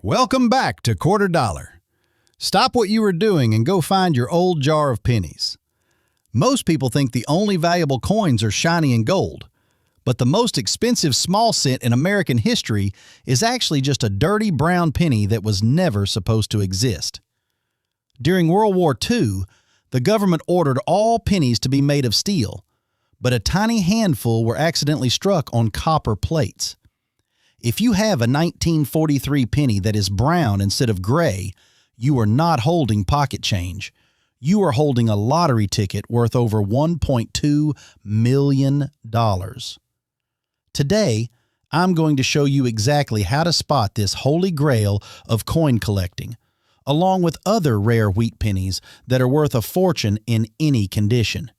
Welcome back to Quarter Dollar. Stop what you were doing and go find your old jar of pennies. Most people think the only valuable coins are shiny and gold, but the most expensive small cent in American history is actually just a dirty brown penny that was never supposed to exist. During World War II, the government ordered all pennies to be made of steel, but a tiny handful were accidentally struck on copper plates. If you have a 1943 penny that is brown instead of gray, you are not holding pocket change. You are holding a lottery ticket worth over $1.2 million. Today, I'm going to show you exactly how to spot this holy grail of coin collecting, along with other rare wheat pennies that are worth a fortune in any condition.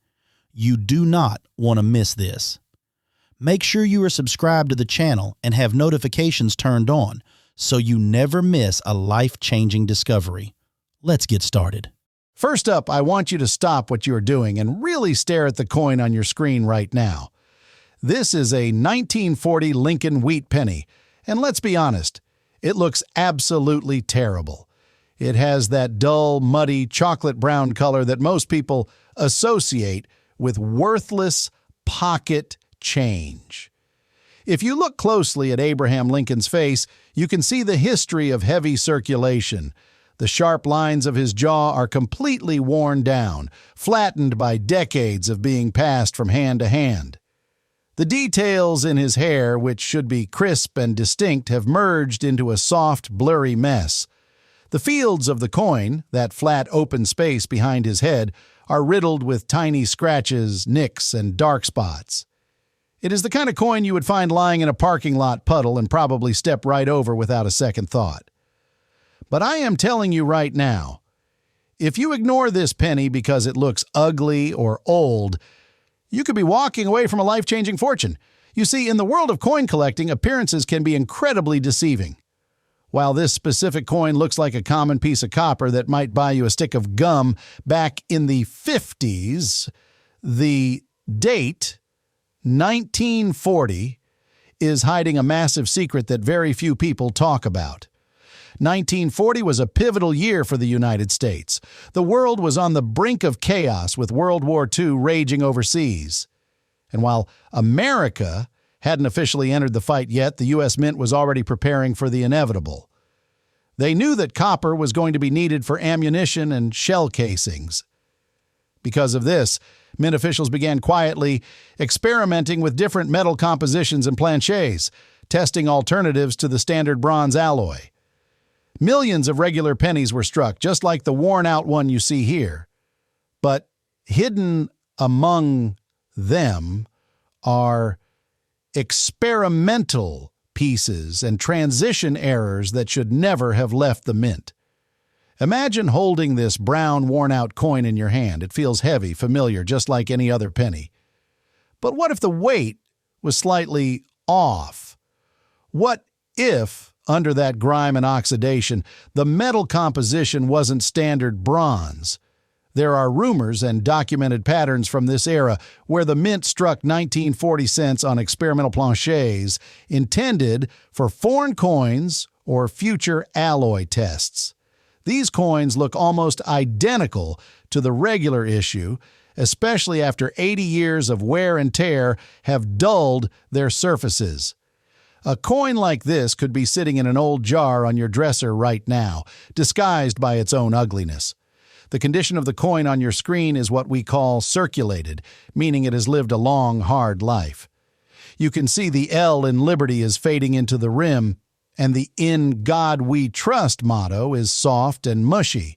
You do not want to miss this. Make sure you are subscribed to the channel and have notifications turned on so you never miss a life-changing discovery. Let's get started. First up, I want you to stop what you're doing and really stare at the coin on your screen right now. This is a 1940 Lincoln wheat penny, and let's be honest, it looks absolutely terrible. It has that dull, muddy, chocolate brown color that most people associate with worthless pocket change. If you look closely at Abraham Lincoln's face, you can see the history of heavy circulation. The sharp lines of his jaw are completely worn down, flattened by decades of being passed from hand to hand. The details in his hair, which should be crisp and distinct, have merged into a soft, blurry mess. The fields of the coin, that flat open space behind his head, are riddled with tiny scratches, nicks, and dark spots. It is the kind of coin you would find lying in a parking lot puddle and probably step right over without a second thought. But I am telling you right now, if you ignore this penny because it looks ugly or old, you could be walking away from a life-changing fortune. You see, in the world of coin collecting, appearances can be incredibly deceiving. While this specific coin looks like a common piece of copper that might buy you a stick of gum back in the 50s, the date, 1940, is hiding a massive secret that very few people talk about. 1940 was a pivotal year for the United States. The world was on the brink of chaos with World War II raging overseas. And while America hadn't officially entered the fight yet, the U.S. Mint was already preparing for the inevitable. They knew that copper was going to be needed for ammunition and shell casings. Because of this, Mint officials began quietly experimenting with different metal compositions and planchets, testing alternatives to the standard bronze alloy. Millions of regular pennies were struck, just like the worn-out one you see here. But hidden among them are experimental pieces and transition errors that should never have left the mint. Imagine holding this brown, worn-out coin in your hand. It feels heavy, familiar, just like any other penny. But what if the weight was slightly off? What if, under that grime and oxidation, the metal composition wasn't standard bronze? There are rumors and documented patterns from this era where the mint struck 1940 cents on experimental planchets intended for foreign coins or future alloy tests. These coins look almost identical to the regular issue, especially after 80 years of wear and tear have dulled their surfaces. A coin like this could be sitting in an old jar on your dresser right now, disguised by its own ugliness. The condition of the coin on your screen is what we call circulated, meaning it has lived a long, hard life. You can see the L in Liberty is fading into the rim, and the "In God We Trust" motto is soft and mushy.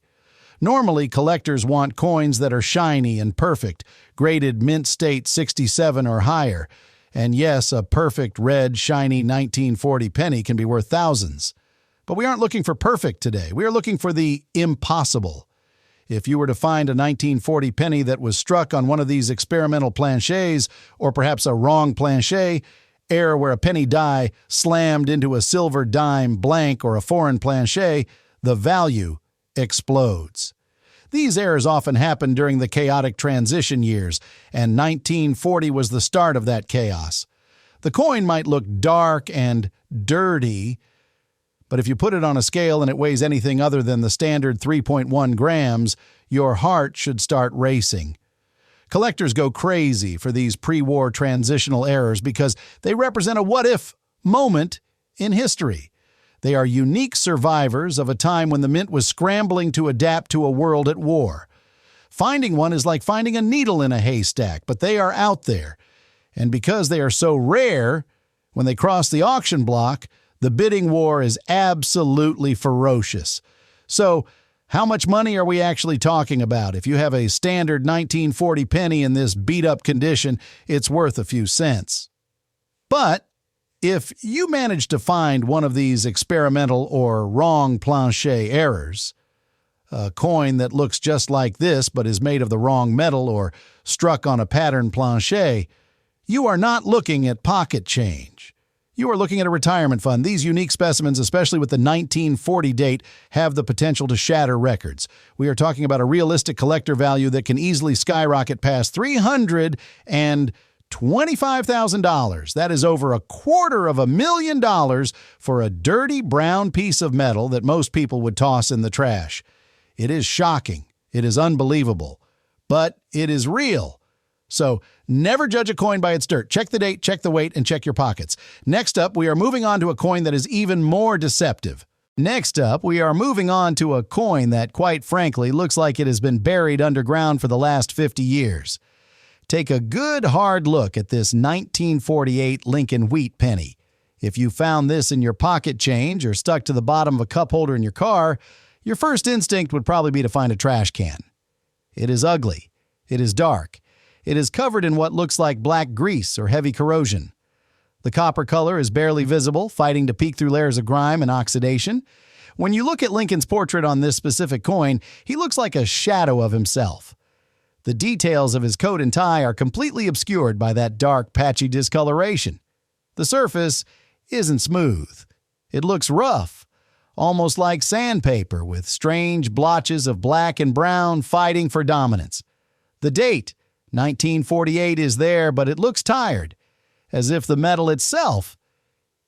Normally, collectors want coins that are shiny and perfect, graded mint state 67 or higher. And yes, a perfect, red, shiny 1940 penny can be worth thousands. But we aren't looking for perfect today. We are looking for the impossible. If you were to find a 1940 penny that was struck on one of these experimental planchets, or perhaps a wrong planchet, error where a penny die slammed into a silver dime blank or a foreign planchet, the value explodes. These errors often happen during the chaotic transition years, and 1940 was the start of that chaos. The coin might look dark and dirty, But if you put it on a scale and it weighs anything other than the standard 3.1 grams, your heart should start racing. Collectors go crazy for these pre-war transitional errors because they represent a what-if moment in history. They are unique survivors of a time when the mint was scrambling to adapt to a world at war. Finding one is like finding a needle in a haystack, but they are out there. And because they are so rare, when they cross the auction block, the bidding war is absolutely ferocious. So, how much money are we actually talking about? If you have a standard 1940 penny in this beat-up condition, it's worth a few cents. But if you manage to find one of these experimental or wrong planchet errors, a coin that looks just like this but is made of the wrong metal or struck on a pattern planchet, you are not looking at pocket change. You are looking at a retirement fund. These unique specimens, especially with the 1940 date, have the potential to shatter records. We are talking about a realistic collector value that can easily skyrocket past $325,000. That is over $250,000 for a dirty brown piece of metal that most people would toss in the trash. It is shocking. It is unbelievable. But it is real. So never judge a coin by its dirt. Check the date, check the weight, and check your pockets. Next up, we are moving on to a coin that is even more deceptive. Next up, we are moving on to a coin that, quite frankly, looks like it has been buried underground for the last 50 years. Take a good hard look at this 1948 Lincoln wheat penny. If you found this in your pocket change or stuck to the bottom of a cup holder in your car, your first instinct would probably be to find a trash can. It is ugly. It is dark. It is covered in what looks like black grease or heavy corrosion. The copper color is barely visible, fighting to peek through layers of grime and oxidation. When you look at Lincoln's portrait on this specific coin, he looks like a shadow of himself. The details of his coat and tie are completely obscured by that dark, patchy discoloration. The surface isn't smooth. It looks rough, almost like sandpaper, with strange blotches of black and brown fighting for dominance. The date, 1948, is there, but it looks tired, as if the metal itself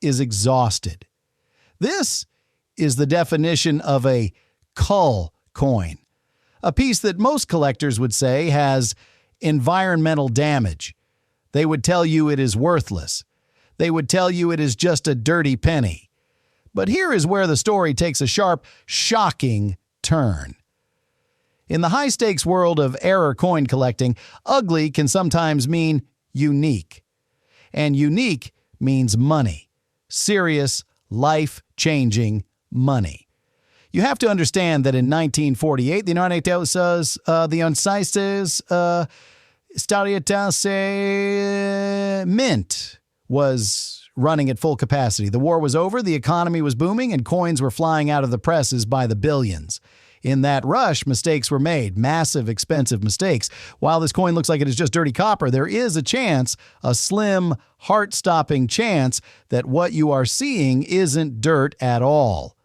is exhausted. This is the definition of a cull coin, a piece that most collectors would say has environmental damage. They would tell you it is worthless. They would tell you it is just a dirty penny. But here is where the story takes a sharp, shocking turn. In the high-stakes world of error coin collecting, ugly can sometimes mean unique. And unique means money. Serious, life-changing money. You have to understand that in 1948, the United States, mint was running at full capacity. The war was over, the economy was booming, and coins were flying out of the presses by the billions. In that rush, mistakes were made, massive, expensive mistakes. While this coin looks like it is just dirty copper, there is a chance, a slim, heart-stopping chance, that what you are seeing isn't dirt at all.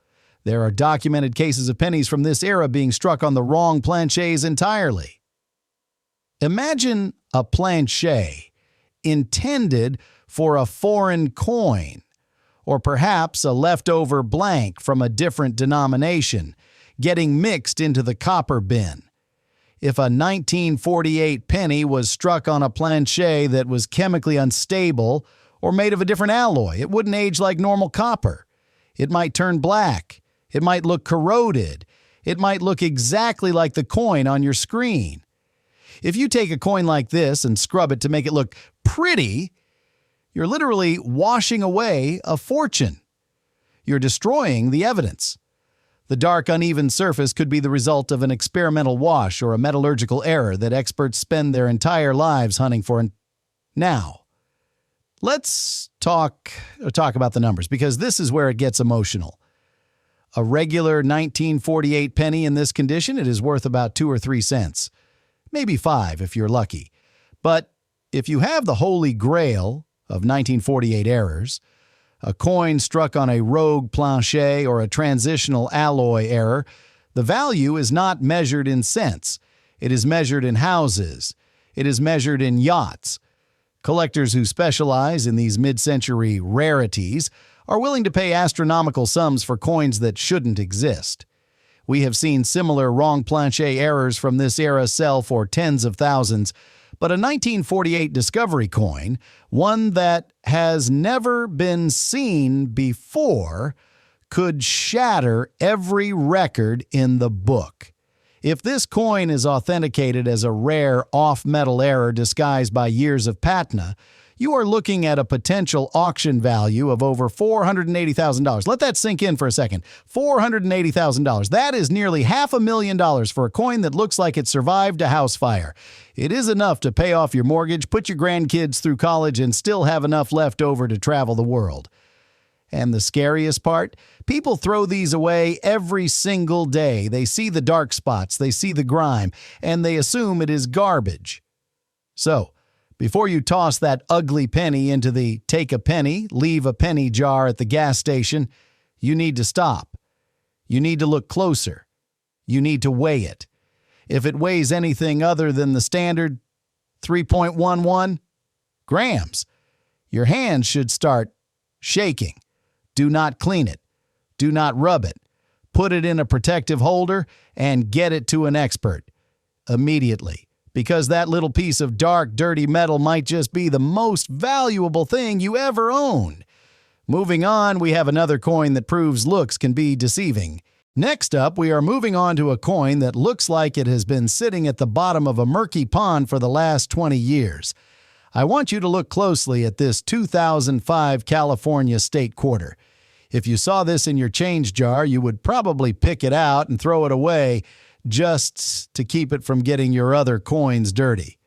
There are documented cases of pennies from this era being struck on the wrong planchets entirely. Imagine a planchet intended for a foreign coin, or perhaps a leftover blank from a different denomination, getting mixed into the copper bin. If a 1948 penny was struck on a planchet that was chemically unstable or made of a different alloy, it wouldn't age like normal copper. It might turn black. It might look corroded. It might look exactly like the coin on your screen. If you take a coin like this and scrub it to make it look pretty, you're literally washing away a fortune. You're destroying the evidence. The dark, uneven surface could be the result of an experimental wash or a metallurgical error that experts spend their entire lives hunting for. Now, let's talk about the numbers, because this is where it gets emotional. A regular 1948 penny in this condition, it is worth about 2 or 3 cents. Maybe 5 if you're lucky. But if you have the holy grail of 1948 errors, a coin struck on a rogue planchet or a transitional alloy error, the value is not measured in cents. It is measured in houses. It is measured in yachts. Collectors who specialize in these mid-century rarities are willing to pay astronomical sums for coins that shouldn't exist. We have seen similar wrong planche errors from this era sell for tens of thousands, but a 1948 Discovery coin, one that has never been seen before, could shatter every record in the book. If this coin is authenticated as a rare off-metal error disguised by years of patina, you are looking at a potential auction value of over $480,000. Let that sink in for a second. $480,000. That is nearly $500,000 for a coin that looks like it survived a house fire. It is enough to pay off your mortgage, put your grandkids through college, and still have enough left over to travel the world. And the scariest part? People throw these away every single day. They see the dark spots, they see the grime, and they assume it is garbage. So, before you toss that ugly penny into the take a penny, leave a penny jar at the gas station, you need to stop. You need to look closer. You need to weigh it. If it weighs anything other than the standard 3.11 grams, your hands should start shaking. Do not clean it. Do not rub it. Put it in a protective holder and get it to an expert immediately. Because that little piece of dark, dirty metal might just be the most valuable thing you ever own. Moving on, we have another coin that proves looks can be deceiving. Next up, we are moving on to a coin that looks like it has been sitting at the bottom of a murky pond for the last 20 years. I want you to look closely at this 2005 California state quarter. If you saw this in your change jar, you would probably pick it out and throw it away, just to keep it from getting your other coins dirty.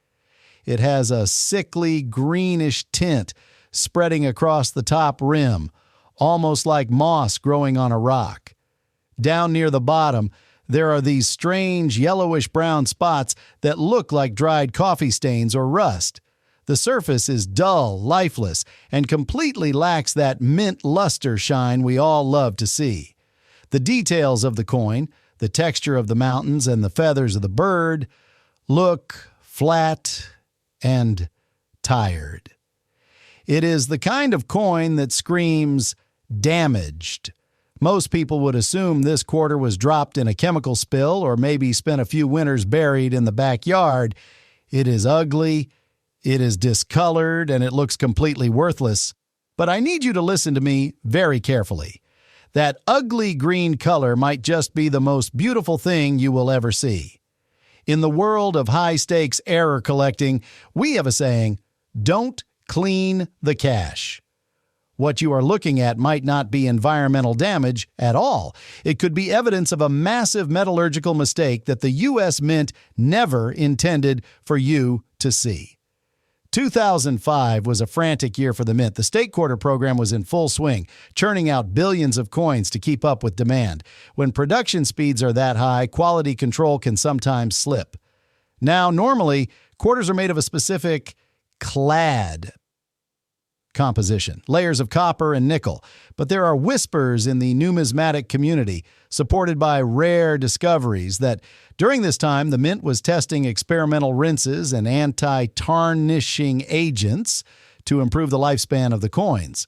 It has a sickly greenish tint spreading across the top rim, almost like moss growing on a rock. Down near the bottom, there are these strange yellowish-brown spots that look like dried coffee stains or rust. The surface is dull, lifeless, and completely lacks that mint luster shine we all love to see. The details of the coin, the texture of the mountains and the feathers of the bird, look flat and tired. It is the kind of coin that screams damaged. Most people would assume this quarter was dropped in a chemical spill or maybe spent a few winters buried in the backyard. It is ugly, it is discolored, and it looks completely worthless. But I need you to listen to me very carefully. That ugly green color might just be the most beautiful thing you will ever see. In the world of high-stakes error collecting, we have a saying, don't clean the cash. What you are looking at might not be environmental damage at all. It could be evidence of a massive metallurgical mistake that the U.S. Mint never intended for you to see. 2005 was a frantic year for the Mint. The state quarter program was in full swing, churning out billions of coins to keep up with demand. When production speeds are that high, quality control can sometimes slip. Now, normally, quarters are made of a specific clad composition, layers of copper and nickel, but there are whispers in the numismatic community, supported by rare discoveries, that during this time the Mint was testing experimental rinses and anti-tarnishing agents to improve the lifespan of the coins.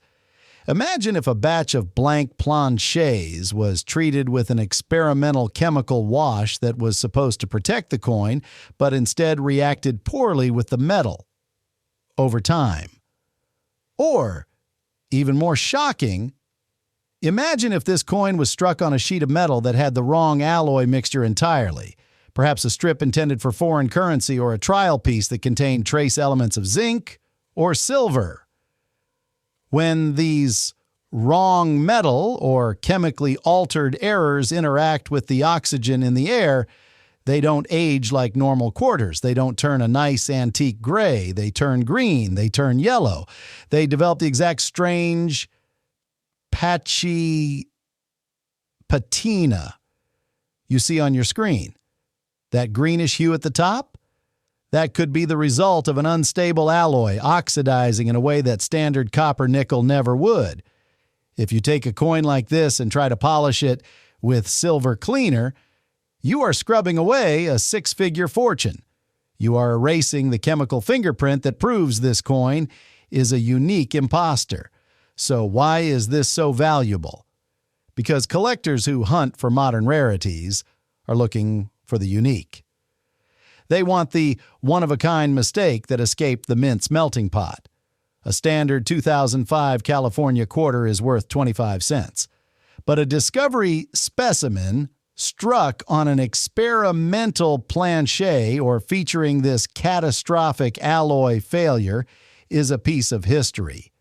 Imagine if a batch of blank planches was treated with an experimental chemical wash that was supposed to protect the coin, but instead reacted poorly with the metal over time. Or, even more shocking, imagine if this coin was struck on a sheet of metal that had the wrong alloy mixture entirely, perhaps a strip intended for foreign currency or a trial piece that contained trace elements of zinc or silver. When these wrong metal or chemically altered errors interact with the oxygen in the air, they don't age like normal quarters. They don't turn a nice antique gray. They turn green. They turn yellow. They develop the exact strange, patchy patina you see on your screen. That greenish hue at the top? That could be the result of an unstable alloy oxidizing in a way that standard copper nickel never would. If you take a coin like this and try to polish it with silver cleaner, you are scrubbing away a six-figure fortune. You are erasing the chemical fingerprint that proves this coin is a unique imposter. So why is this so valuable? Because collectors who hunt for modern rarities are looking for the unique. They want the one-of-a-kind mistake that escaped the mint's melting pot. A standard 2005 California quarter is worth 25 cents. But a discovery specimen struck on an experimental planchet or featuring this catastrophic alloy failure is a piece of history.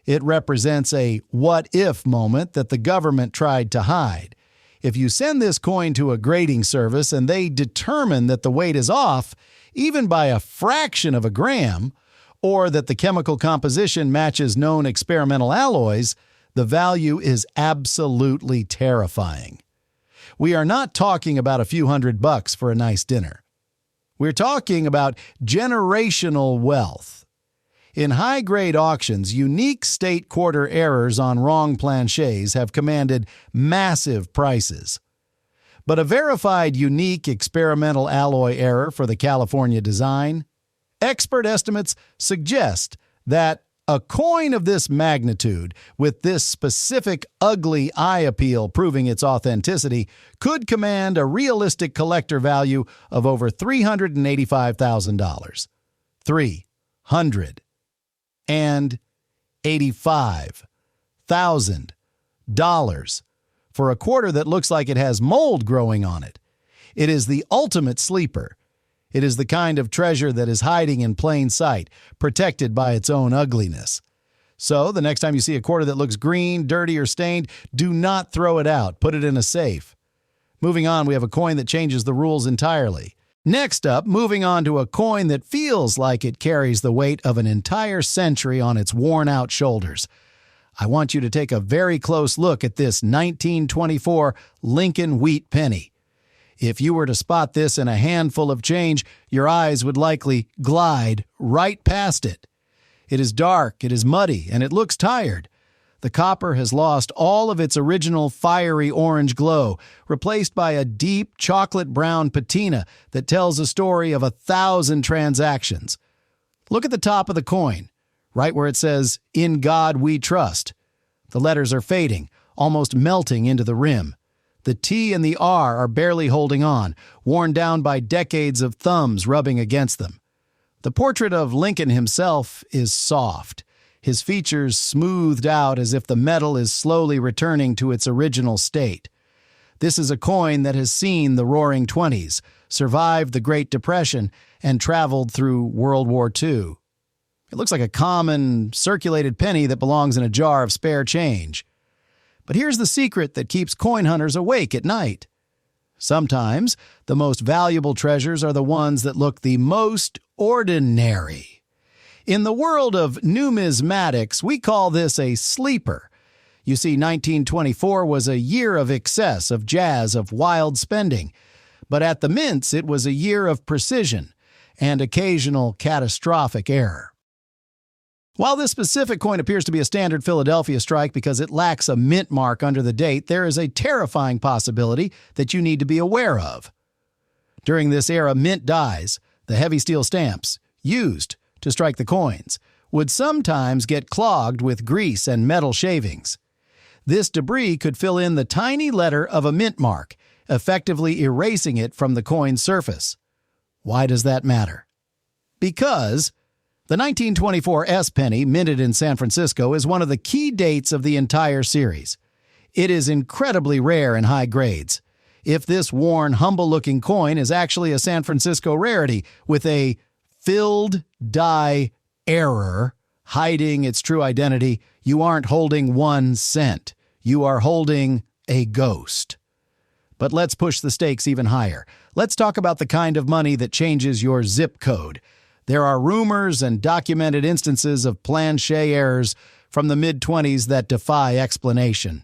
It represents a what-if moment that the government tried to hide. If you send this coin to a grading service and they determine that the weight is off, even by a fraction of a gram, or that the chemical composition matches known experimental alloys, the value is absolutely terrifying. We are not talking about a few $100 for a nice dinner. We're talking about generational wealth. In high-grade auctions, unique state quarter errors on wrong planchets have commanded massive prices. But a verified unique experimental alloy error for the California design? Expert estimates suggest that a coin of this magnitude, with this specific ugly eye appeal proving its authenticity, could command a realistic collector value of over $385,000. $385,000 for a quarter that looks like it has mold growing on it. It is the ultimate sleeper. It is the kind of treasure that is hiding in plain sight, protected by its own ugliness. So, the next time you see a quarter that looks green, dirty, or stained, do not throw it out. Put it in a safe. Moving on, we have a coin that changes the rules entirely. Next up, moving on to a coin that feels like it carries the weight of an entire century on its worn-out shoulders. I want you to take a very close look at this 1924 Lincoln wheat penny. If you were to spot this in a handful of change, your eyes would likely glide right past it. It is dark, it is muddy, and it looks tired. The copper has lost all of its original fiery orange glow, replaced by a deep chocolate brown patina that tells a story of 1,000 transactions. Look at the top of the coin, right where it says, "In God We Trust." The letters are fading, almost melting into the rim. The T and the R are barely holding on, worn down by decades of thumbs rubbing against them. The portrait of Lincoln himself is soft, his features smoothed out as if the metal is slowly returning to its original state. This is a coin that has seen the Roaring Twenties, survived the Great Depression, and traveled through World War II. It looks like a common, circulated penny that belongs in a jar of spare change. But here's the secret that keeps coin hunters awake at night. Sometimes, the most valuable treasures are the ones that look the most ordinary. In the world of numismatics, we call this a sleeper. You see, 1924 was a year of excess, of jazz, of wild spending. But at the mints, it was a year of precision and occasional catastrophic error. While this specific coin appears to be a standard Philadelphia strike because it lacks a mint mark under the date, there is a terrifying possibility that you need to be aware of. During this era, mint dies, the heavy steel stamps, used to strike the coins, would sometimes get clogged with grease and metal shavings. This debris could fill in the tiny letter of a mint mark, effectively erasing it from the coin's surface. Why does that matter? Because the 1924 S penny, minted in San Francisco, is one of the key dates of the entire series. It is incredibly rare in high grades. If this worn, humble-looking coin is actually a San Francisco rarity with a filled die error hiding its true identity, you aren't holding 1 cent. You are holding a ghost. But let's push the stakes even higher. Let's talk about the kind of money that changes your zip code. There are rumors and documented instances of planchet errors from the mid-20s that defy explanation.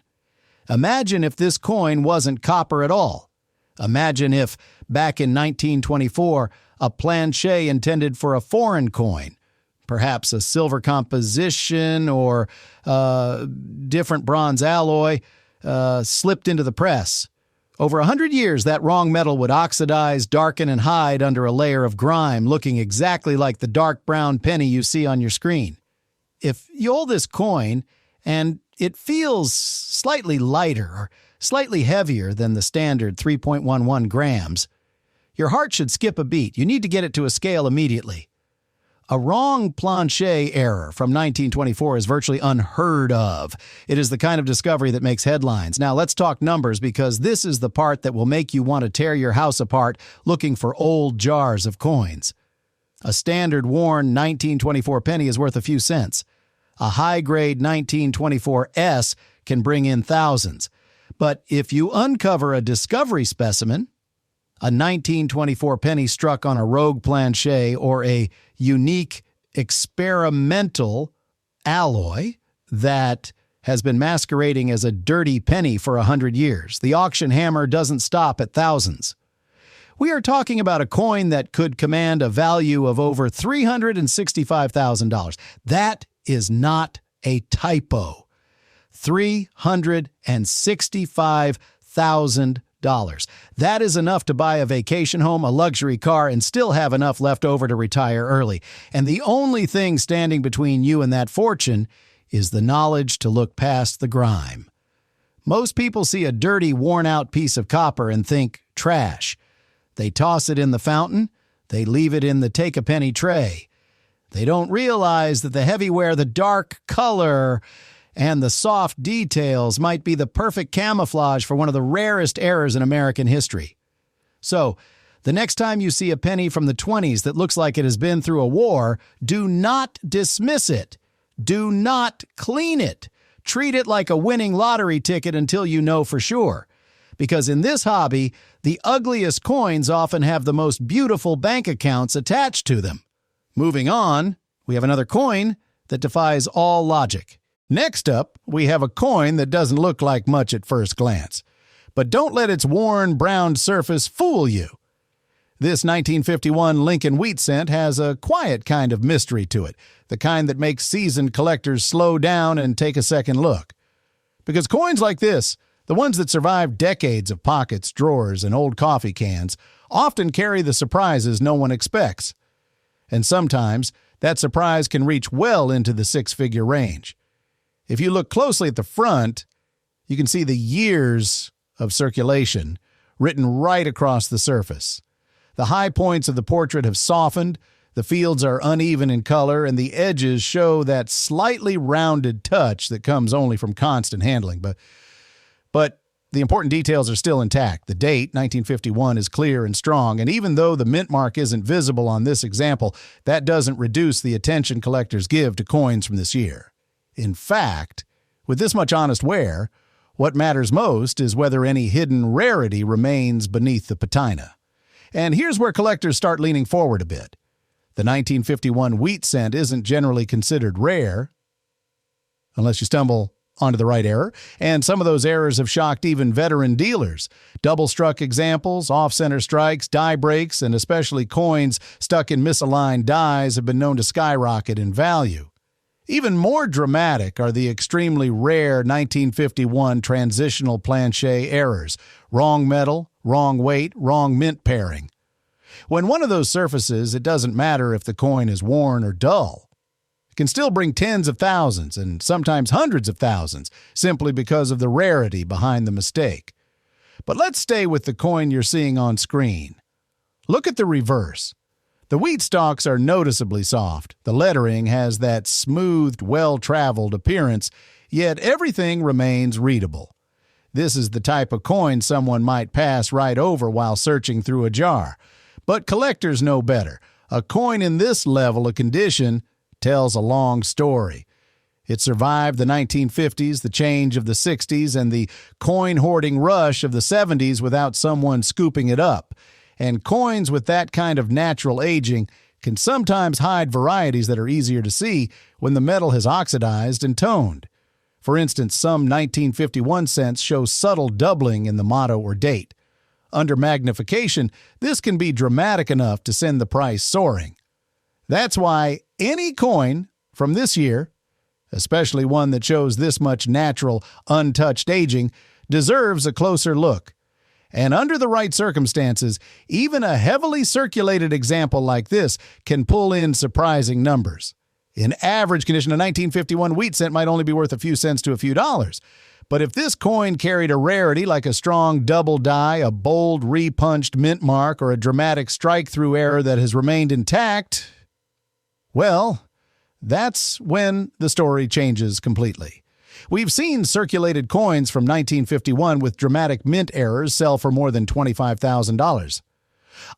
Imagine if this coin wasn't copper at all. Imagine if, back in 1924, a planchet intended for a foreign coin, perhaps a silver composition or different bronze alloy, slipped into the press. Over 100 years, that wrong metal would oxidize, darken, and hide under a layer of grime, looking exactly like the dark brown penny you see on your screen. If you hold this coin and it feels slightly lighter or slightly heavier than the standard 3.11 grams. Your heart should skip a beat. You need to get it to a scale immediately. A wrong plancher error from 1924 is virtually unheard of. It is the kind of discovery that makes headlines. Now, let's talk numbers, because this is the part that will make you want to tear your house apart looking for old jars of coins. A standard worn 1924 penny is worth a few cents. A high-grade 1924 S can bring in thousands. But if you uncover a discovery specimen, a 1924 penny struck on a rogue plancher or a unique experimental alloy that has been masquerading as a dirty penny for 100 years, the auction hammer doesn't stop at thousands. We are talking about a coin that could command a value of over $365,000. That is not a typo. $365,000. That is enough to buy a vacation home, a luxury car, and still have enough left over to retire early. And the only thing standing between you and that fortune is the knowledge to look past the grime. Most people see a dirty, worn-out piece of copper and think trash. They toss it in the fountain. They leave it in the take-a-penny tray. They don't realize that the heavyware, the dark color, and the soft details might be the perfect camouflage for one of the rarest errors in American history. So, the next time you see a penny from the 20s that looks like it has been through a war, do not dismiss it. Do not clean it. Treat it like a winning lottery ticket until you know for sure. Because in this hobby, the ugliest coins often have the most beautiful bank accounts attached to them. Moving on, we have another coin that defies all logic. Next up, we have a coin that doesn't look like much at first glance. But don't let its worn, brown surface fool you. This 1951 Lincoln wheat cent has a quiet kind of mystery to it, the kind that makes seasoned collectors slow down and take a second look. Because coins like this, the ones that survive decades of pockets, drawers, and old coffee cans, often carry the surprises no one expects. And sometimes, that surprise can reach well into the six-figure range. If you look closely at the front, you can see the years of circulation written right across the surface. The high points of the portrait have softened, the fields are uneven in color, and the edges show that slightly rounded touch that comes only from constant handling. But the important details are still intact. The date, 1951, is clear and strong, and even though the mint mark isn't visible on this example, that doesn't reduce the attention collectors give to coins from this year. In fact, with this much honest wear, what matters most is whether any hidden rarity remains beneath the patina. And here's where collectors start leaning forward a bit. The 1951 wheat cent isn't generally considered rare, unless you stumble onto the right error, and some of those errors have shocked even veteran dealers. Double-struck examples, off-center strikes, die breaks, and especially coins stuck in misaligned dies have been known to skyrocket in value. Even more dramatic are the extremely rare 1951 transitional plancher errors. Wrong metal, wrong weight, wrong mint pairing. When one of those surfaces, it doesn't matter if the coin is worn or dull. It can still bring tens of thousands and sometimes hundreds of thousands simply because of the rarity behind the mistake. But let's stay with the coin you're seeing on screen. Look at the reverse. The wheat stalks are noticeably soft. The lettering has that smoothed, well-traveled appearance, yet everything remains readable. This is the type of coin someone might pass right over while searching through a jar. But collectors know better. A coin in this level of condition tells a long story. It survived the 1950s, the change of the 60s, and the coin-hoarding rush of the 70s without someone scooping it up. And coins with that kind of natural aging can sometimes hide varieties that are easier to see when the metal has oxidized and toned. For instance, some 1951 cents show subtle doubling in the motto or date. Under magnification, this can be dramatic enough to send the price soaring. That's why any coin from this year, especially one that shows this much natural, untouched aging, deserves a closer look. And under the right circumstances, even a heavily circulated example like this can pull in surprising numbers. In average condition, a 1951 wheat cent might only be worth a few cents to a few dollars. But if this coin carried a rarity like a strong double die, a bold repunched mint mark, or a dramatic strike-through error that has remained intact, well, that's when the story changes completely. We've seen circulated coins from 1951 with dramatic mint errors sell for more than $25,000.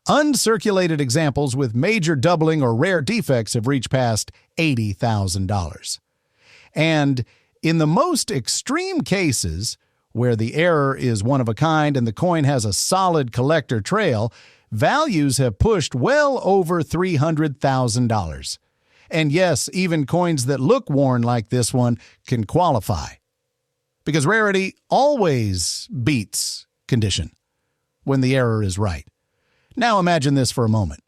Uncirculated examples with major doubling or rare defects have reached past $80,000. And in the most extreme cases, where the error is one of a kind and the coin has a solid collector trail, values have pushed well over $300,000. And yes, even coins that look worn like this one can qualify. Because rarity always beats condition when the error is right. Now imagine this for a moment.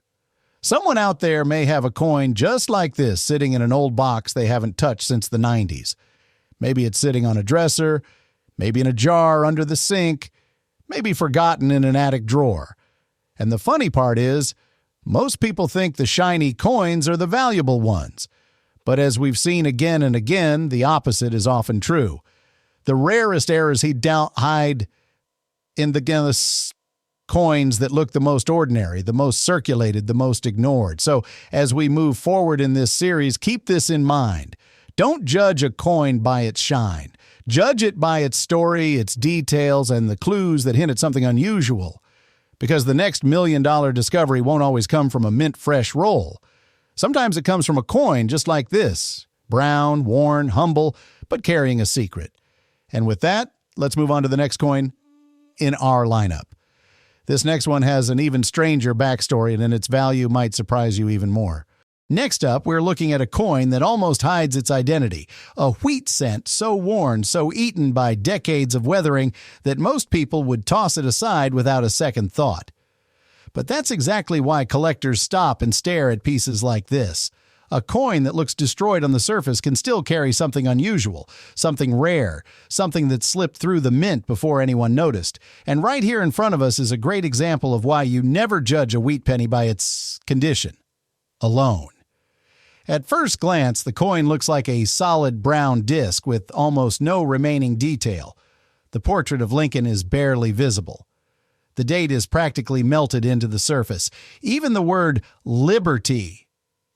Someone out there may have a coin just like this sitting in an old box they haven't touched since the 90s. Maybe it's sitting on a dresser, maybe in a jar under the sink, maybe forgotten in an attic drawer. And the funny part is, most people think the shiny coins are the valuable ones. But as we've seen again and again, the opposite is often true. The rarest errors hide in the coins that look the most ordinary, the most circulated, the most ignored. So as we move forward in this series, keep this in mind. Don't judge a coin by its shine. Judge it by its story, its details, and the clues that hint at something unusual. Because the next $1 million discovery won't always come from a mint-fresh roll. Sometimes it comes from a coin just like this, brown, worn, humble, but carrying a secret. And with that, let's move on to the next coin in our lineup. This next one has an even stranger backstory, and its value might surprise you even more. Next up, we're looking at a coin that almost hides its identity, a wheat cent so worn, so eaten by decades of weathering that most people would toss it aside without a second thought. But that's exactly why collectors stop and stare at pieces like this. A coin that looks destroyed on the surface can still carry something unusual, something rare, something that slipped through the mint before anyone noticed. And right here in front of us is a great example of why you never judge a wheat penny by its condition alone. At first glance, the coin looks like a solid brown disc with almost no remaining detail. The portrait of Lincoln is barely visible. The date is practically melted into the surface. Even the word liberty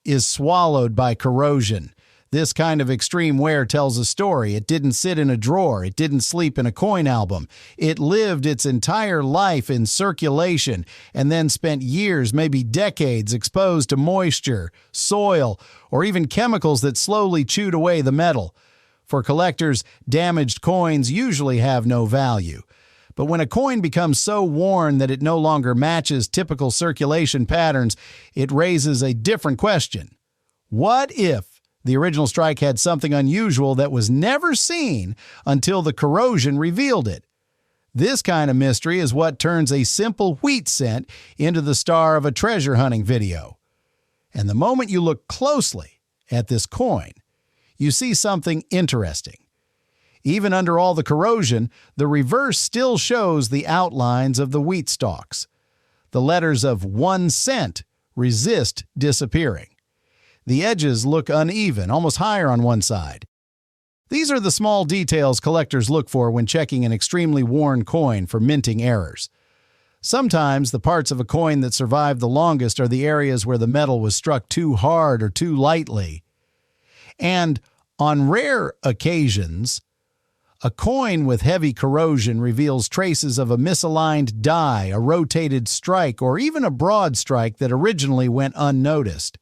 is swallowed by corrosion. This kind of extreme wear tells a story. It didn't sit in a drawer. It didn't sleep in a coin album. It lived its entire life in circulation and then spent years, maybe decades, exposed to moisture, soil, or even chemicals that slowly chewed away the metal. For collectors, damaged coins usually have no value. But when a coin becomes so worn that it no longer matches typical circulation patterns, it raises a different question. What if the original strike had something unusual that was never seen until the corrosion revealed it? This kind of mystery is what turns a simple wheat cent into the star of a treasure hunting video. And the moment you look closely at this coin, you see something interesting. Even under all the corrosion, the reverse still shows the outlines of the wheat stalks. The letters of 1 cent resist disappearing. The edges look uneven, almost higher on one side. These are the small details collectors look for when checking an extremely worn coin for minting errors. Sometimes the parts of a coin that survive the longest are the areas where the metal was struck too hard or too lightly. And on rare occasions, a coin with heavy corrosion reveals traces of a misaligned die, a rotated strike, or even a broad strike that originally went unnoticed.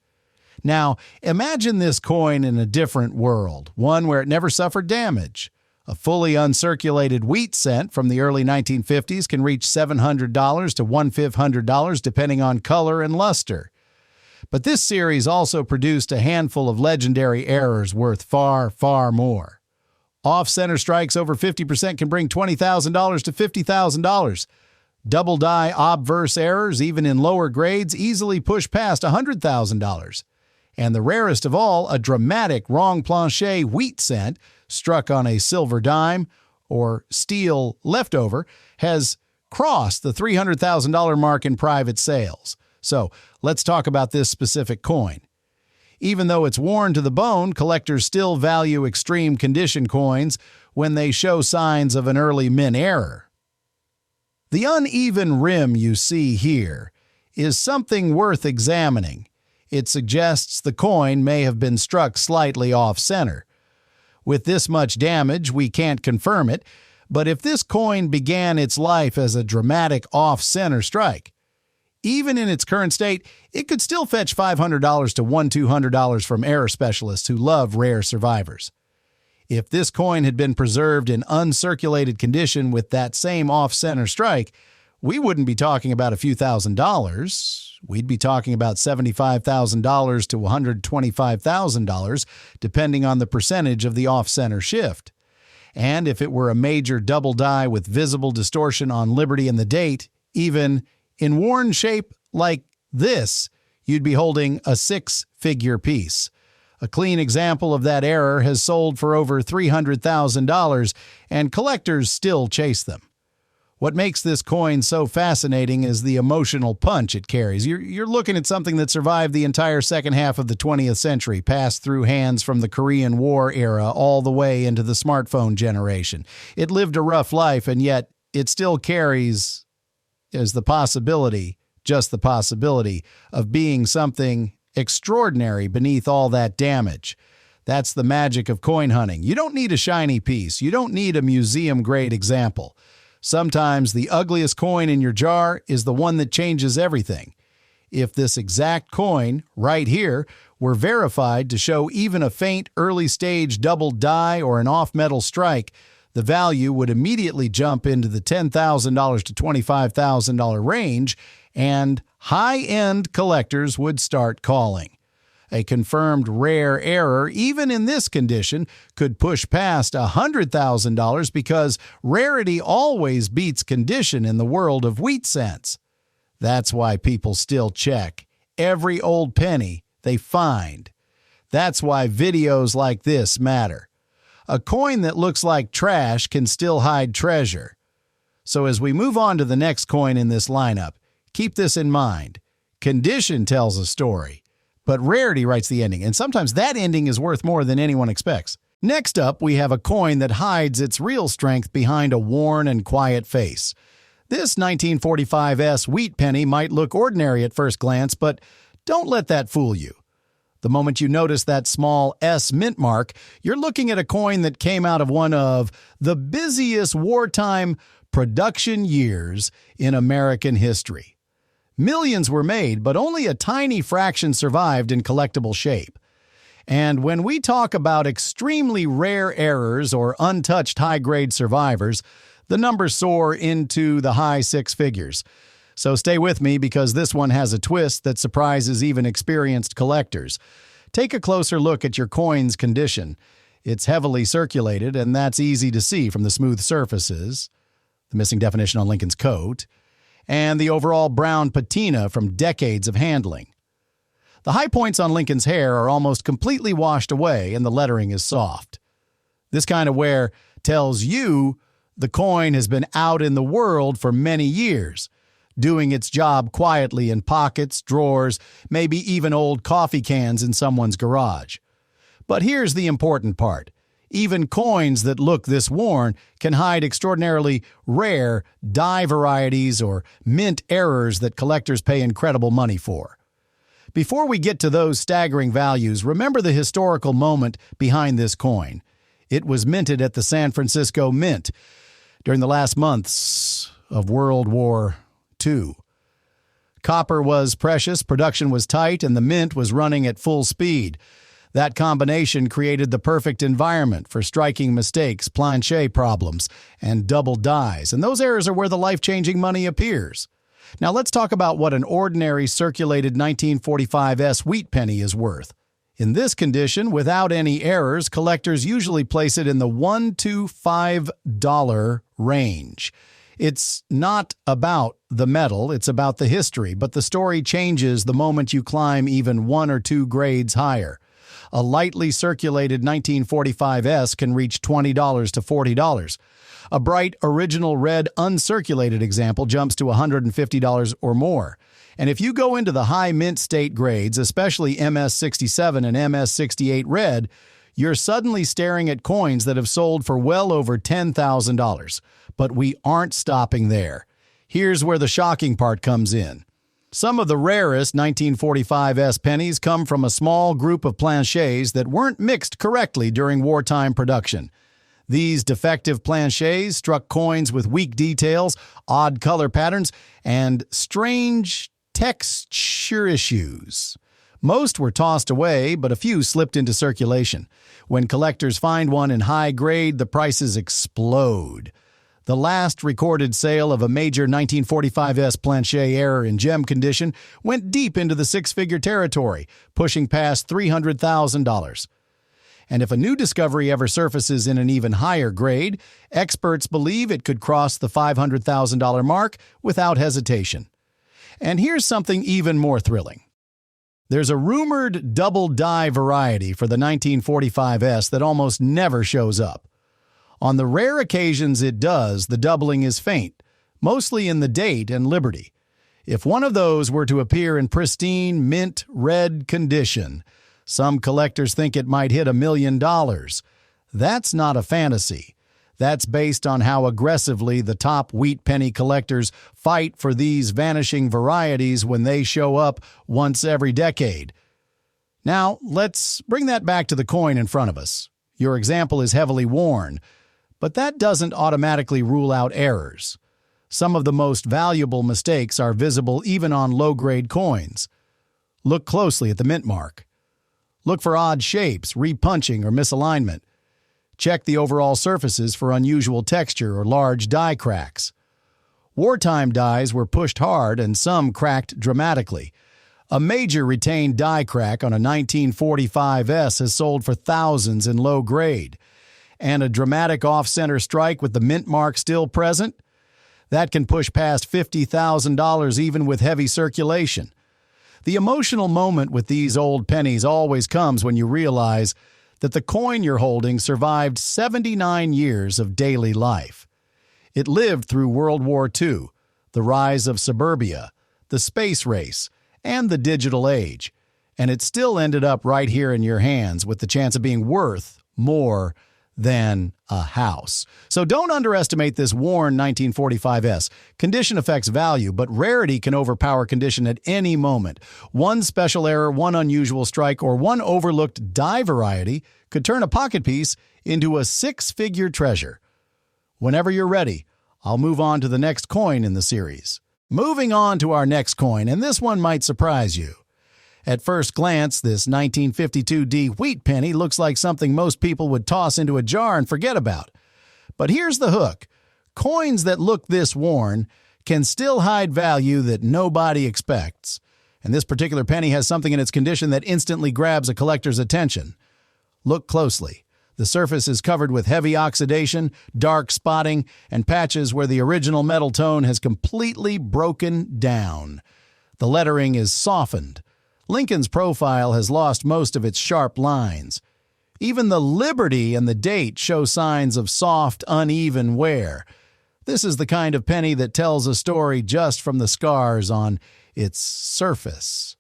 Now, imagine this coin in a different world, one where it never suffered damage. A fully uncirculated wheat cent from the early 1950s can reach $700 to $1,500 depending on color and luster. But this series also produced a handful of legendary errors worth far, far more. Off-center strikes over 50% can bring $20,000 to $50,000. Double die obverse errors, even in lower grades, easily push past $100,000. And the rarest of all, a dramatic wrong planche wheat cent struck on a silver dime or steel leftover has crossed the $300,000 mark in private sales. So let's talk about this specific coin. Even though it's worn to the bone, collectors still value extreme condition coins when they show signs of an early mint error. The uneven rim you see here is something worth examining. It suggests the coin may have been struck slightly off-center. With this much damage, we can't confirm it, but if this coin began its life as a dramatic off-center strike, even in its current state, it could still fetch $500 to $200 from error specialists who love rare survivors. If this coin had been preserved in uncirculated condition with that same off-center strike, we wouldn't be talking about a few $1,000s. We'd be talking about $75,000 to $125,000, depending on the percentage of the off-center shift. And if it were a major double die with visible distortion on Liberty and the date, even in worn shape like this, you'd be holding a six-figure piece. A clean example of that error has sold for over $300,000, and collectors still chase them. What makes this coin so fascinating is the emotional punch it carries. You're looking at something that survived the entire second half of the 20th century, passed through hands from the Korean War era all the way into the smartphone generation. It lived a rough life, and yet it still carries as the possibility, just the possibility, of being something extraordinary beneath all that damage. That's the magic of coin hunting. You don't need a shiny piece. You don't need a museum-grade example. Sometimes the ugliest coin in your jar is the one that changes everything. If this exact coin, right here, were verified to show even a faint early-stage double die or an off-metal strike, the value would immediately jump into the $10,000 to $25,000 range, and high-end collectors would start calling. A confirmed rare error, even in this condition, could push past $100,000 because rarity always beats condition in the world of wheat cents. That's why people still check every old penny they find. That's why videos like this matter. A coin that looks like trash can still hide treasure. So as we move on to the next coin in this lineup, keep this in mind. Condition tells a story, but rarity writes the ending, and sometimes that ending is worth more than anyone expects. Next up, we have a coin that hides its real strength behind a worn and quiet face. This 1945S wheat penny might look ordinary at first glance, but don't let that fool you. The moment you notice that small S mint mark, you're looking at a coin that came out of one of the busiest wartime production years in American history. Millions were made, but only a tiny fraction survived in collectible shape. And when we talk about extremely rare errors or untouched high-grade survivors, the numbers soar into the high six figures. So stay with me because this one has a twist that surprises even experienced collectors. Take a closer look at your coin's condition. It's heavily circulated, and that's easy to see from the smooth surfaces, the missing definition on Lincoln's coat, and the overall brown patina from decades of handling. The high points on Lincoln's hair are almost completely washed away, and the lettering is soft. This kind of wear tells you the coin has been out in the world for many years, doing its job quietly in pockets, drawers, maybe even old coffee cans in someone's garage. But here's the important part. Even coins that look this worn can hide extraordinarily rare die varieties or mint errors that collectors pay incredible money for. Before we get to those staggering values, remember the historical moment behind this coin. It was minted at the San Francisco Mint during the last months of World War II. Copper was precious, production was tight, and the mint was running at full speed. That combination created the perfect environment for striking mistakes, planche problems, and double dies. And those errors are where the life-changing money appears. Now let's talk about what an ordinary circulated 1945S wheat penny is worth. In this condition, without any errors, collectors usually place it in the $1 to $5 range. It's not about the metal, it's about the history, but the story changes the moment you climb even 1 or 2 grades higher. A lightly circulated 1945S can reach $20 to $40. A bright original red uncirculated example jumps to $150 or more. And if you go into the high mint state grades, especially MS67 and MS68 red, you're suddenly staring at coins that have sold for well over $10,000. But we aren't stopping there. Here's where the shocking part comes in. Some of the rarest 1945S pennies come from a small group of planchets that weren't mixed correctly during wartime production. These defective planchets struck coins with weak details, odd color patterns, and strange texture issues. Most were tossed away, but a few slipped into circulation. When collectors find one in high grade, the prices explode. The last recorded sale of a major 1945S planchet error in gem condition went deep into the six-figure territory, pushing past $300,000. And if a new discovery ever surfaces in an even higher grade, experts believe it could cross the $500,000 mark without hesitation. And here's something even more thrilling. There's a rumored double die variety for the 1945S that almost never shows up. On the rare occasions it does, the doubling is faint, mostly in the date and Liberty. If one of those were to appear in pristine mint red condition, some collectors think it might hit $1 million. That's not a fantasy. That's based on how aggressively the top wheat penny collectors fight for these vanishing varieties when they show up once every decade. Now, let's bring that back to the coin in front of us. Your example is heavily worn, but that doesn't automatically rule out errors. Some of the most valuable mistakes are visible even on low-grade coins. Look closely at the mint mark. Look for odd shapes, repunching, or misalignment. Check the overall surfaces for unusual texture or large die cracks. Wartime dies were pushed hard and some cracked dramatically. A major retained die crack on a 1945S has sold for thousands in low grade. And a dramatic off-center strike with the mint mark still present? That can push past $50,000 even with heavy circulation. The emotional moment with these old pennies always comes when you realize that the coin you're holding survived 79 years of daily life. It lived through World War II, the rise of suburbia, the space race, and the digital age, and it still ended up right here in your hands with the chance of being worth more than a house. So don't underestimate this worn 1945S. Condition affects value, but rarity can overpower condition at any moment. One special error, one unusual strike, or one overlooked die variety could turn a pocket piece into a six-figure treasure. Whenever you're ready, I'll move on to the next coin in the series. Moving on to our next coin, and this one might surprise you. At first glance, this 1952D wheat penny looks like something most people would toss into a jar and forget about. But here's the hook. Coins that look this worn can still hide value that nobody expects. And this particular penny has something in its condition that instantly grabs a collector's attention. Look closely. The surface is covered with heavy oxidation, dark spotting, and patches where the original metal tone has completely broken down. The lettering is softened. Lincoln's profile has lost most of its sharp lines. Even the Liberty and the date show signs of soft, uneven wear. This is the kind of penny that tells a story just from the scars on its surface.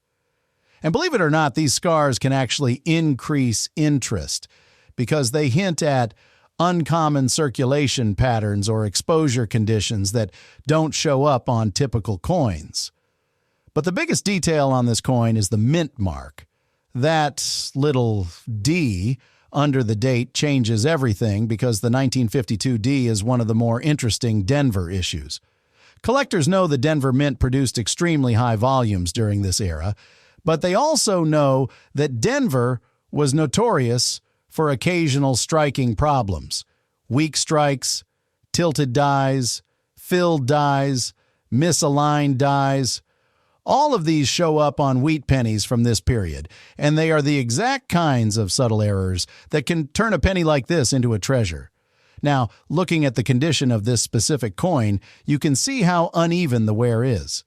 And believe it or not, these scars can actually increase interest because they hint at uncommon circulation patterns or exposure conditions that don't show up on typical coins. But the biggest detail on this coin is the mint mark. That little D under the date changes everything because the 1952D is one of the more interesting Denver issues. Collectors know the Denver Mint produced extremely high volumes during this era, but they also know that Denver was notorious for occasional striking problems. Weak strikes, tilted dies, filled dies, misaligned dies. All of these show up on wheat pennies from this period, and they are the exact kinds of subtle errors that can turn a penny like this into a treasure. Now, looking at the condition of this specific coin, you can see how uneven the wear is.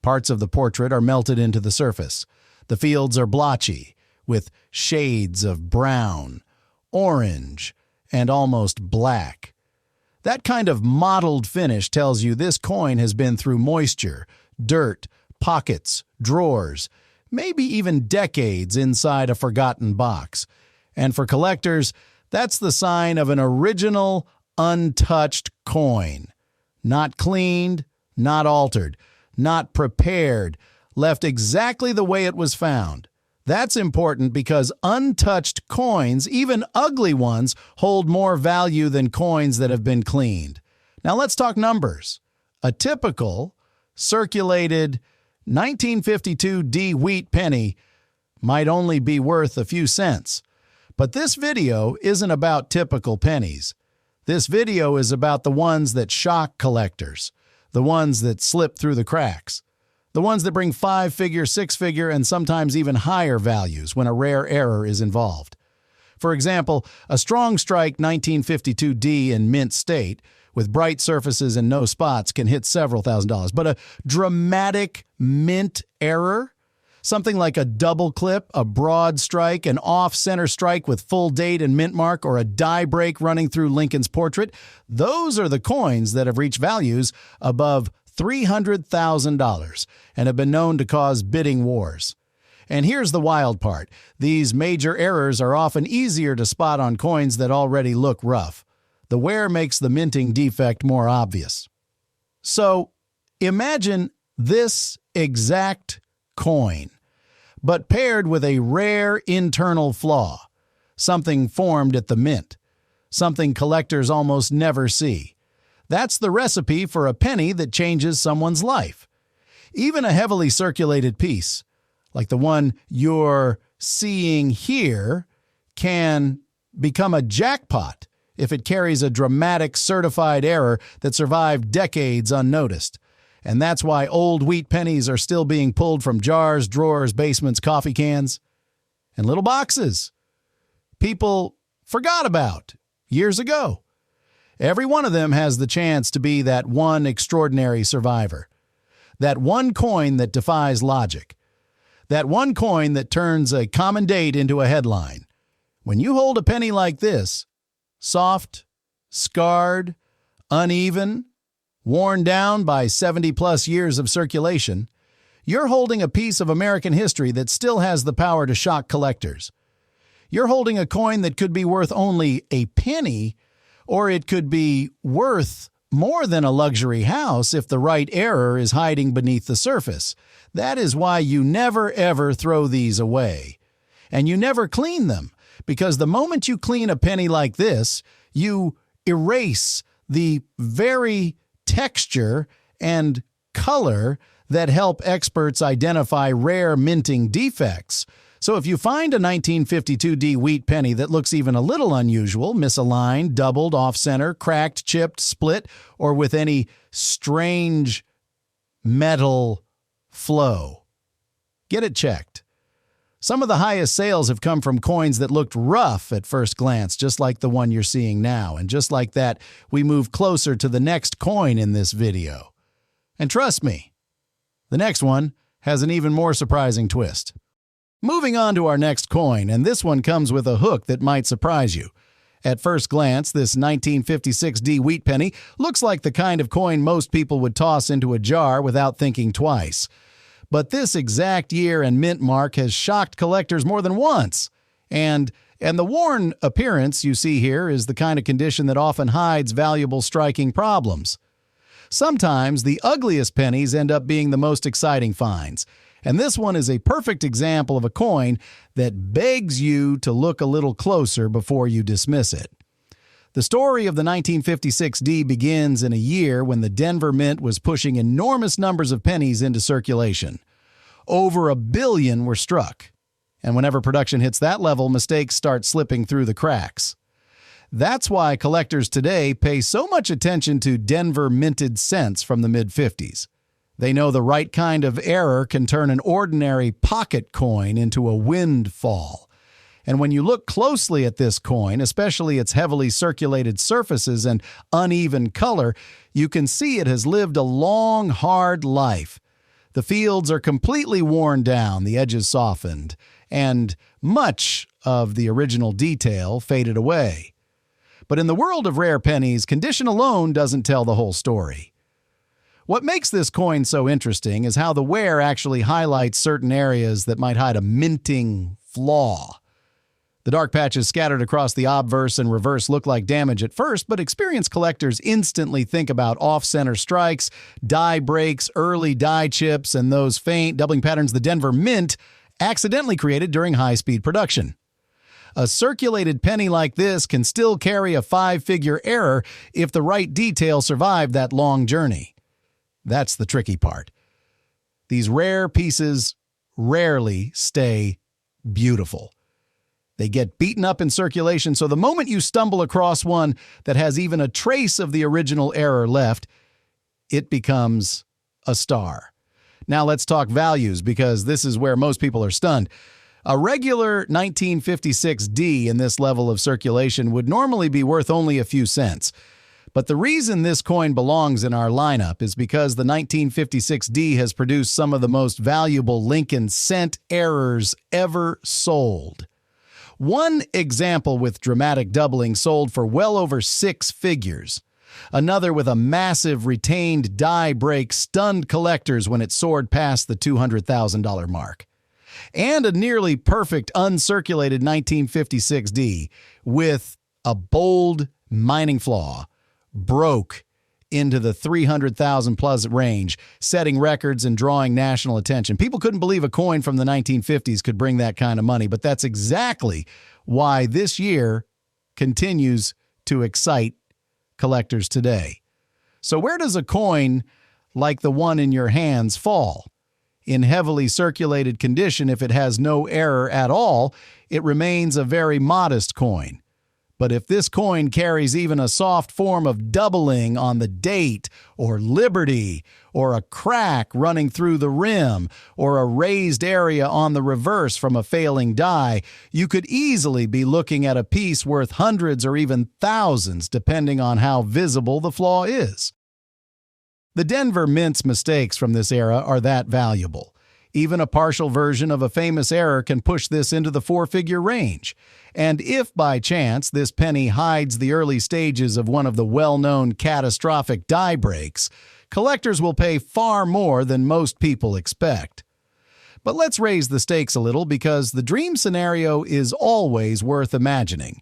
Parts of the portrait are melted into the surface. The fields are blotchy, with shades of brown, orange, and almost black. That kind of mottled finish tells you this coin has been through moisture, dirt, pockets, drawers, maybe even decades inside a forgotten box. And for collectors, that's the sign of an original, untouched coin. Not cleaned, not altered, not prepared, left exactly the way it was found. That's important because untouched coins, even ugly ones, hold more value than coins that have been cleaned. Now let's talk numbers. A typical, circulated 1952 D wheat penny might only be worth a few cents. But this video isn't about typical pennies. This video is about the ones that shock collectors, the ones that slip through the cracks, the ones that bring 5-figure, 6-figure, and sometimes even higher values when a rare error is involved. For example, a strong strike 1952 D in mint state with bright surfaces and no spots can hit several $1,000s. But a dramatic mint error, something like a double clip, a broad strike, an off-center strike with full date and mint mark, or a die break running through Lincoln's portrait, those are the coins that have reached values above $300,000 and have been known to cause bidding wars. And here's the wild part. These major errors are often easier to spot on coins that already look rough. The wear makes the minting defect more obvious. So, imagine this exact coin, but paired with a rare internal flaw, something formed at the mint, something collectors almost never see. That's the recipe for a penny that changes someone's life. Even a heavily circulated piece, like the one you're seeing here, can become a jackpot if it carries a dramatic certified error that survived decades unnoticed. And that's why old wheat pennies are still being pulled from jars, drawers, basements, coffee cans, and little boxes people forgot about years ago. Every one of them has the chance to be that one extraordinary survivor. That one coin that defies logic. That one coin that turns a common date into a headline. When you hold a penny like this, soft, scarred, uneven, worn down by 70-plus years of circulation, you're holding a piece of American history that still has the power to shock collectors. You're holding a coin that could be worth only a penny, or it could be worth more than a luxury house if the right error is hiding beneath the surface. That is why you never, ever throw these away. And you never clean them, because the moment you clean a penny like this, you erase the very texture and color that help experts identify rare minting defects. So if you find a 1952 D wheat penny that looks even a little unusual, misaligned, doubled, off-center, cracked, chipped, split, or with any strange metal flow, get it checked. Some of the highest sales have come from coins that looked rough at first glance, just like the one you're seeing now. And just like that, we move closer to the next coin in this video. And trust me, the next one has an even more surprising twist. Moving on to our next coin, and this one comes with a hook that might surprise you. At first glance, this 1956 D wheat penny looks like the kind of coin most people would toss into a jar without thinking twice. But this exact year and mint mark has shocked collectors more than once. And the worn appearance you see here is the kind of condition that often hides valuable striking problems. Sometimes the ugliest pennies end up being the most exciting finds. And this one is a perfect example of a coin that begs you to look a little closer before you dismiss it. The story of the 1956 D begins in a year when the Denver Mint was pushing enormous numbers of pennies into circulation. Over 1 billion were struck. And whenever production hits that level, mistakes start slipping through the cracks. That's why collectors today pay so much attention to Denver minted cents from the mid-50s. They know the right kind of error can turn an ordinary pocket coin into a windfall. And when you look closely at this coin, especially its heavily circulated surfaces and uneven color, you can see it has lived a long, hard life. The fields are completely worn down, the edges softened, and much of the original detail faded away. But in the world of rare pennies, condition alone doesn't tell the whole story. What makes this coin so interesting is how the wear actually highlights certain areas that might hide a minting flaw. The dark patches scattered across the obverse and reverse look like damage at first, but experienced collectors instantly think about off-center strikes, die breaks, early die chips, and those faint doubling patterns the Denver Mint accidentally created during high-speed production. A circulated penny like this can still carry a 5-figure error if the right detail survived that long journey. That's the tricky part. These rare pieces rarely stay beautiful. They get beaten up in circulation, so the moment you stumble across one that has even a trace of the original error left, it becomes a star. Now let's talk values, because this is where most people are stunned. A regular 1956D in this level of circulation would normally be worth only a few cents. But the reason this coin belongs in our lineup is because the 1956D has produced some of the most valuable Lincoln cent errors ever sold. One example with dramatic doubling sold for well over 6 figures. Another with a massive retained die break stunned collectors when it soared past the $200,000 mark. And a nearly perfect uncirculated 1956D with a bold mining flaw broke into the 300,000 plus range, setting records and drawing national attention. People couldn't believe a coin from the 1950s could bring that kind of money, but that's exactly why this year continues to excite collectors today. So where does a coin like the one in your hands fall? In heavily circulated condition, if it has no error at all, it remains a very modest coin. But if this coin carries even a soft form of doubling on the date, or liberty, or a crack running through the rim, or a raised area on the reverse from a failing die, you could easily be looking at a piece worth hundreds or even thousands, depending on how visible the flaw is. The Denver Mint's mistakes from this era are that valuable. Even a partial version of a famous error can push this into the 4-figure range. And if by chance this penny hides the early stages of one of the well-known catastrophic die breaks, collectors will pay far more than most people expect. But let's raise the stakes a little, because the dream scenario is always worth imagining.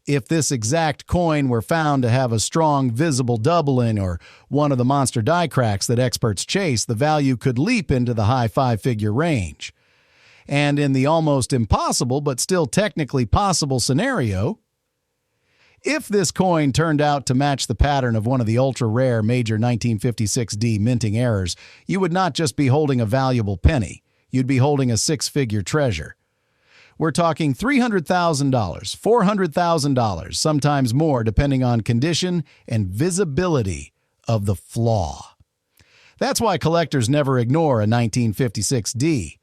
If this exact coin were found to have a strong visible doubling or one of the monster die cracks that experts chase, the value could leap into the high 5-figure range. And in the almost impossible but still technically possible scenario, if this coin turned out to match the pattern of one of the ultra-rare major 1956D minting errors, you would not just be holding a valuable penny, you'd be holding a 6-figure treasure. We're talking $300,000, $400,000, sometimes more depending on condition and visibility of the flaw. That's why collectors never ignore a 1956D.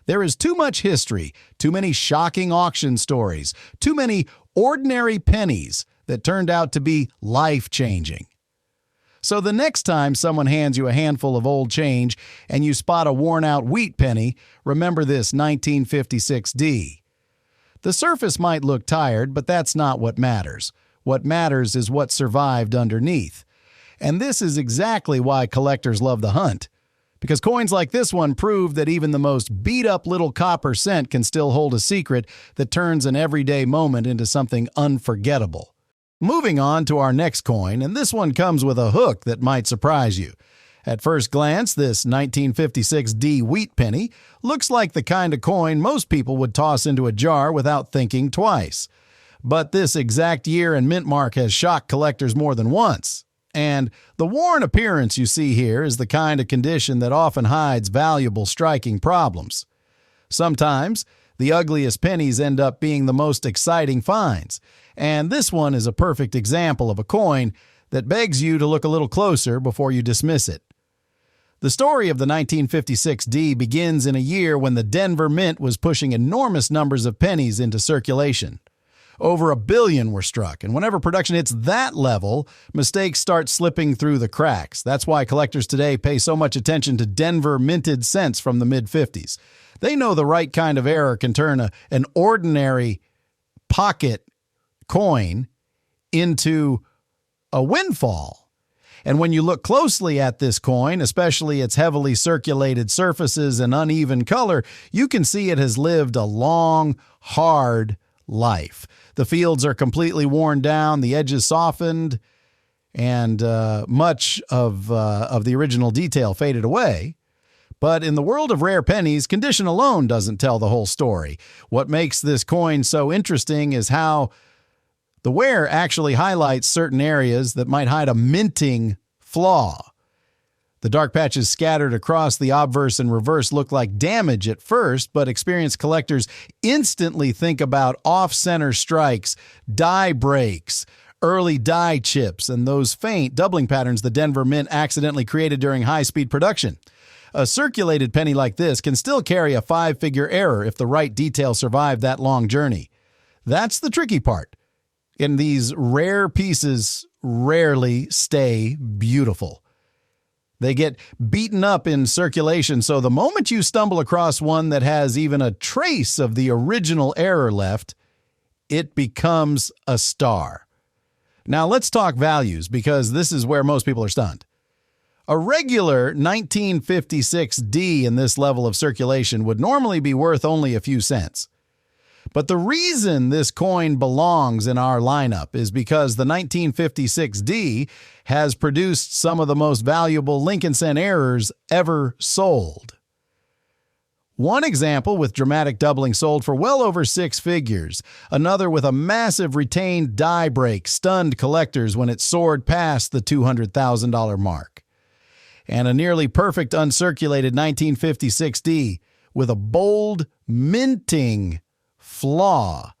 There is too much history, too many shocking auction stories, too many ordinary pennies that turned out to be life-changing. So the next time someone hands you a handful of old change and you spot a worn-out wheat penny, remember this 1956D. The surface might look tired, but that's not what matters. What matters is what survived underneath. And this is exactly why collectors love the hunt. Because coins like this one prove that even the most beat-up little copper cent can still hold a secret that turns an everyday moment into something unforgettable. Moving on to our next coin, and this one comes with a hook that might surprise you. At first glance, this 1956D wheat penny looks like the kind of coin most people would toss into a jar without thinking twice. But this exact year and mint mark has shocked collectors more than once. And the worn appearance you see here is the kind of condition that often hides valuable striking problems. Sometimes, the ugliest pennies end up being the most exciting finds. And this one is a perfect example of a coin that begs you to look a little closer before you dismiss it. The story of the 1956D begins in a year when the Denver Mint was pushing enormous numbers of pennies into circulation. Over 1 billion were struck, and whenever production hits that level, mistakes start slipping through the cracks. That's why collectors today pay so much attention to Denver minted cents from the mid-50s. They know the right kind of error can turn an ordinary pocket coin into a windfall. And when you look closely at this coin, especially its heavily circulated surfaces and uneven color, you can see it has lived a long, hard life. The fields are completely worn down, the edges softened, and much of the original detail faded away. But in the world of rare pennies, condition alone doesn't tell the whole story. What makes this coin so interesting is how the wear actually highlights certain areas that might hide a minting flaw. The dark patches scattered across the obverse and reverse look like damage at first, but experienced collectors instantly think about off-center strikes, die breaks, early die chips, and those faint doubling patterns the Denver Mint accidentally created during high-speed production. A circulated penny like this can still carry a 5-figure error if the right detail survived that long journey. That's the tricky part. And these rare pieces rarely stay beautiful. They get beaten up in circulation, so the moment you stumble across one that has even a trace of the original error left, it becomes a star. Now let's talk values, because this is where most people are stunned. A regular 1956D in this level of circulation would normally be worth only a few cents. But the reason this coin belongs in our lineup is because the 1956D has produced some of the most valuable Lincoln cent errors ever sold. One example with dramatic doubling sold for well over 6 figures. Another with a massive retained die break stunned collectors when it soared past the $200,000 mark. And a nearly perfect uncirculated 1956D with a bold minting flaw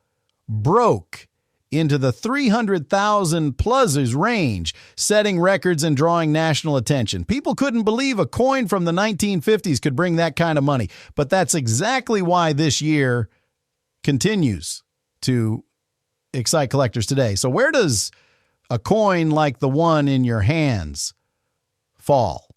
broke into the 300,000 pluses range, setting records and drawing national attention. People couldn't believe a coin from the 1950s could bring that kind of money, but that's exactly why this year continues to excite collectors today. So where does a coin like the one in your hands fall?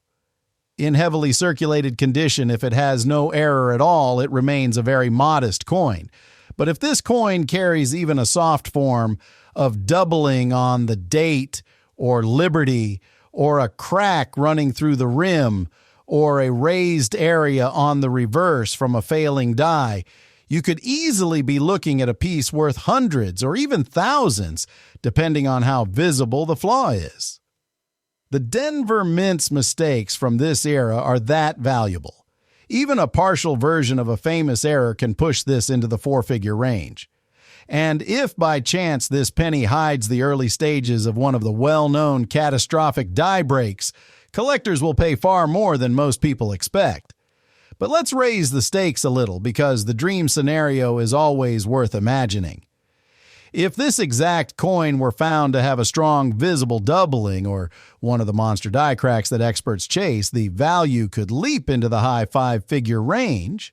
In heavily circulated condition, if it has no error at all, it remains a very modest coin. But if this coin carries even a soft form of doubling on the date or liberty, or a crack running through the rim, or a raised area on the reverse from a failing die, you could easily be looking at a piece worth hundreds or even thousands, depending on how visible the flaw is. The Denver Mint's mistakes from this era are that valuable. Even a partial version of a famous error can push this into the 4-figure range. And if by chance this penny hides the early stages of one of the well-known catastrophic die breaks, collectors will pay far more than most people expect. But let's raise the stakes a little, because the dream scenario is always worth imagining. If this exact coin were found to have a strong visible doubling, or one of the monster die cracks that experts chase, the value could leap into the high 5-figure range.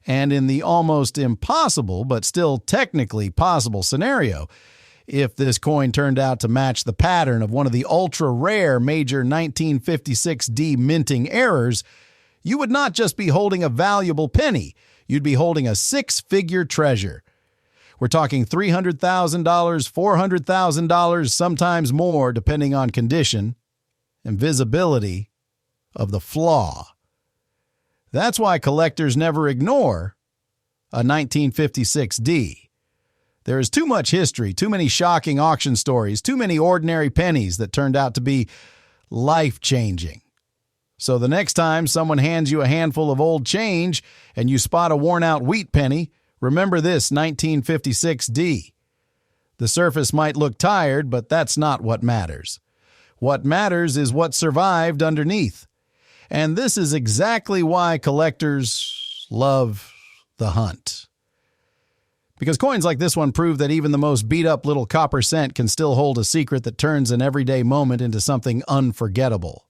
And in the almost impossible, but still technically possible scenario, if this coin turned out to match the pattern of one of the ultra-rare major 1956D minting errors, you would not just be holding a valuable penny, you'd be holding a 6-figure treasure. We're talking $300,000, $400,000, sometimes more, depending on condition and visibility of the flaw. That's why collectors never ignore a 1956D. There is too much history, too many shocking auction stories, too many ordinary pennies that turned out to be life-changing. So the next time someone hands you a handful of old change and you spot a worn-out wheat penny, remember this 1956D. The surface might look tired, but that's not what matters. What matters is what survived underneath. And this is exactly why collectors love the hunt. Because coins like this one prove that even the most beat-up little copper cent can still hold a secret that turns an everyday moment into something unforgettable.